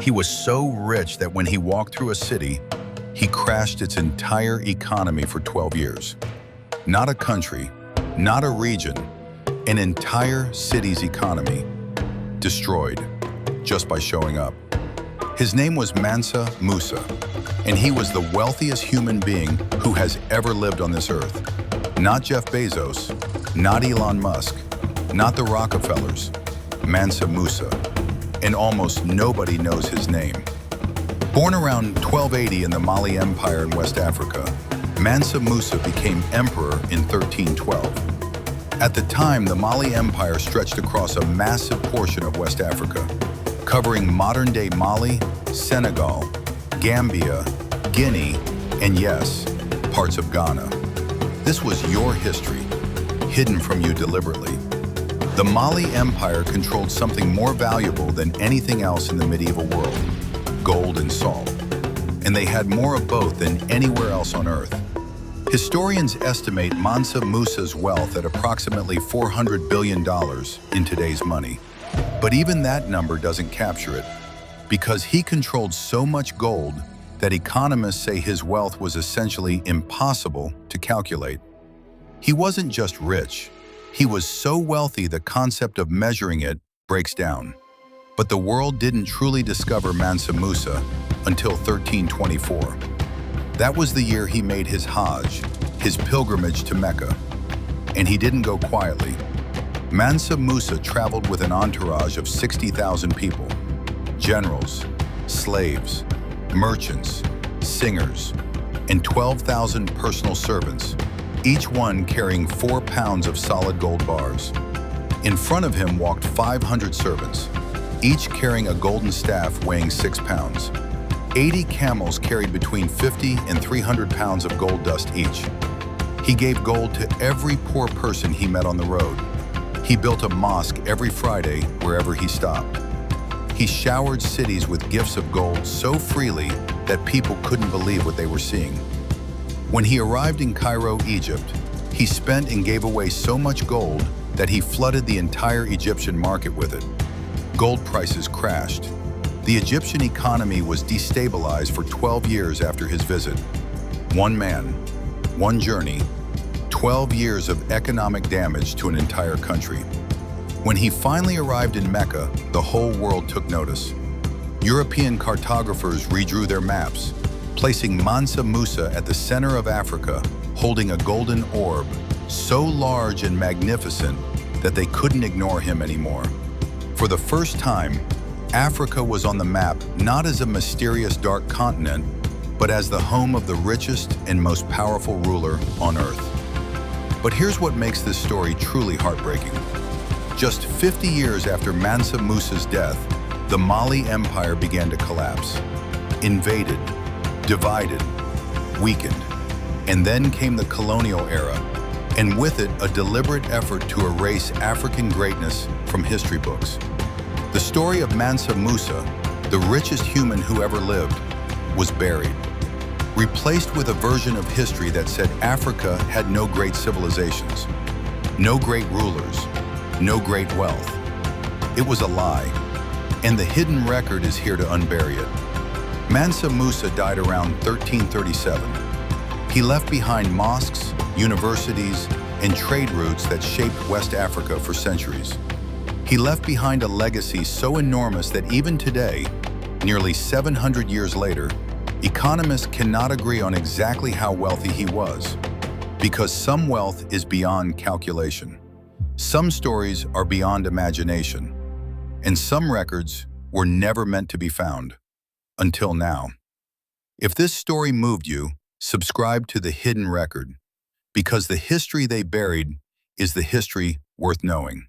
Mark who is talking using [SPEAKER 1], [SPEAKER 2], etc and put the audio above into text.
[SPEAKER 1] He was so rich that when he walked through a city, he crashed its entire economy for 12 years. Not a country, not a region, an entire city's economy destroyed just by showing up. His name was Mansa Musa, and he was the wealthiest human being who has ever lived on this earth. Not Jeff Bezos, not Elon Musk, not the Rockefellers, Mansa Musa. And almost nobody knows his name. Born around 1280 in the Mali Empire in West Africa, Mansa Musa became emperor in 1312. At the time, the Mali Empire stretched across a massive portion of West Africa, covering modern-day Mali, Senegal, Gambia, Guinea, and yes, parts of Ghana. This was your history, hidden from you deliberately. The Mali Empire controlled something more valuable than anything else in the medieval world, gold and salt. And they had more of both than anywhere else on Earth. Historians estimate Mansa Musa's wealth at approximately $400 billion in today's money. But even that number doesn't capture it, because he controlled so much gold that economists say his wealth was essentially impossible to calculate. He wasn't just rich. He was so wealthy the concept of measuring it breaks down. But the world didn't truly discover Mansa Musa until 1324. That was the year he made his Hajj, his pilgrimage to Mecca. And he didn't go quietly. Mansa Musa traveled with an entourage of 60,000 people, generals, slaves, merchants, singers, and 12,000 personal servants, each one carrying 4 pounds of solid gold bars. In front of him walked 500 servants, each carrying a golden staff weighing 6 pounds. 80 camels carried between 50 and 300 pounds of gold dust each. He gave gold to every poor person he met on the road. He built a mosque every Friday wherever he stopped. He showered cities with gifts of gold so freely that people couldn't believe what they were seeing. When he arrived in Cairo, Egypt, he spent and gave away so much gold that he flooded the entire Egyptian market with it. Gold prices crashed. The Egyptian economy was destabilized for 12 years after his visit. One man, one journey, 12 years of economic damage to an entire country. When he finally arrived in Mecca, the whole world took notice. European cartographers redrew their maps, placing Mansa Musa at the center of Africa, holding a golden orb so large and magnificent that they couldn't ignore him anymore. For the first time, Africa was on the map not as a mysterious dark continent, but as the home of the richest and most powerful ruler on Earth. But here's what makes this story truly heartbreaking. Just 50 years after Mansa Musa's death, the Mali Empire began to collapse. Invaded, divided, weakened. And then came the colonial era, and with it a deliberate effort to erase African greatness from history books. The story of Mansa Musa, the richest human who ever lived, was buried, replaced with a version of history that said Africa had no great civilizations, no great rulers, no great wealth. It was a lie, and the hidden record is here to unbury it. Mansa Musa died around 1337. He left behind mosques, universities, and trade routes that shaped West Africa for centuries. He left behind a legacy so enormous that even today, nearly 700 years later, economists cannot agree on exactly how wealthy he was, because some wealth is beyond calculation. Some stories are beyond imagination, and some records were never meant to be found. Until now. If this story moved you, subscribe to The Hidden Record, because the history they buried is the history worth knowing.